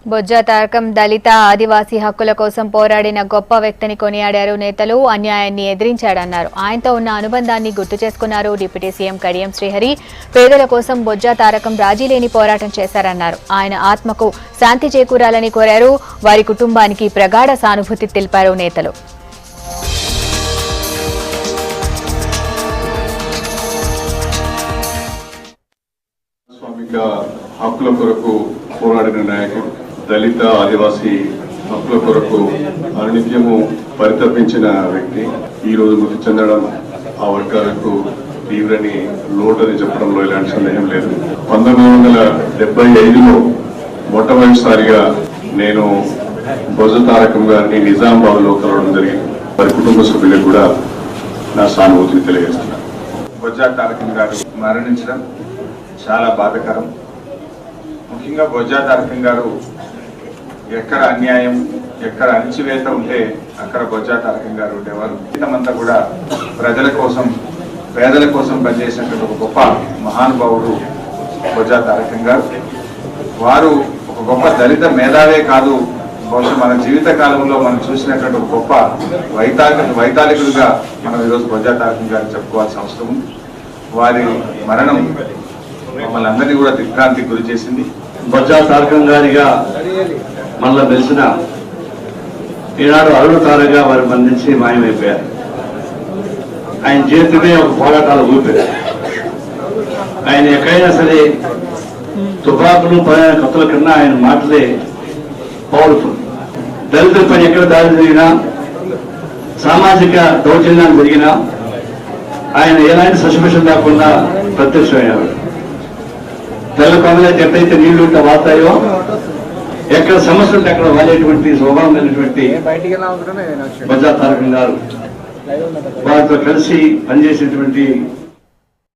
బొజ్జ తారకం దళిత ఆదివాసీ హక్కుల కోసం పోరాడిన గొప్ప వ్యక్తిని కొనియాడారు నేతలు. అన్యాయాన్ని ఎదిరించాడన్నారు. ఆయనతో ఉన్న అనుబంధాన్ని గుర్తు చేసుకున్నారు డిప్యూటీ సీఎం కడియం శ్రీహరి. పేదల కోసం బొజ్జ తారకం రాజీలేని పోరాటం చేశారన్నారు. ఆయన ఆత్మకు శాంతి చేకూరాలని కోరారు. వారి కుటుంబానికి ప్రగాఢ సానుభూతి తెలిపారు నేతలు. హక్కుల కొరకు పోరాడిన నాయకుడు, దళిత ఆదివాసీ హక్కుల కొరకు అనునిత్యము పరితపించిన వ్యక్తి ఈ రోజు మృతి చెందడం ఆ వర్గాలకు తీవ్రని లోటని చెప్పడంలో ఎలాంటి సందేహం లేదు. 1975లో మొట్టమొదటిసారిగా నేను బొజ్జ తారకం గారిని నిజామాబాద్ లో కలవడం జరిగింది. వారి కుటుంబ సభ్యులకు కూడా నా సానుభూతిని తెలియజేస్తున్నాను. బొజ్జ తారకం గారు మరణించడం చాలా బాధాకరం. ముఖ్యంగా బొజ్జ తారకం గారు ఎక్కడ అన్యాయం, ఎక్కడ అణచివేత ఉంటే అక్కడ బొజ్జ తారకం గారు ఉండేవారు. ఇంతమంతా కూడా ప్రజల కోసం, పేదల కోసం పనిచేసినటువంటి ఒక గొప్ప మహానుభావుడు బొజ్జ తారకం గారు. వారు ఒక గొప్ప దళిత మేధావే కాదు, బహుశా మన జీవిత కాలంలో మనం చూసినటువంటి ఒక గొప్ప వైతాళికుడిగా మనం ఈరోజు బొజ్జ తారకం గారిని చెప్పుకోవాల్సిన అవసరం ఉంది. వారి మరణం మమ్మల్ని అందరినీ కూడా దిగ్భ్రాంతికి గురి చేసింది. బొజ్జ తారకం గారిగా మళ్ళా తెలిసిన ఈనాడు అరుణతారగా వారు బంధించి మాయమైపోయారు. ఆయన జీవితమే ఒక పోరాటాల ఊపిరి. ఆయన ఎక్కడైనా సరే తుపాకులు కత్తుల కన్నా ఆయన మాటలే పవర్ఫుల్. దళితుల పని ఎక్కడ దాడి జరిగినా, సామాజిక దౌర్జన్యాలు జరిగినా ఆయన ఎలాంటి సస్పెషన్ లేకుండా ప్రత్యక్షమయ్యారు. తెల్ల కొండలైతే ఎక్కడైతే నీళ్లు ఉంటే వాతాయో, ఎక్కడ సమస్య ఉంటే అక్కడ వాలేటువంటి స్వభావమైనటువంటి బొజ్జ తారకం గారు వారితో కలిసి పనిచేసేటువంటి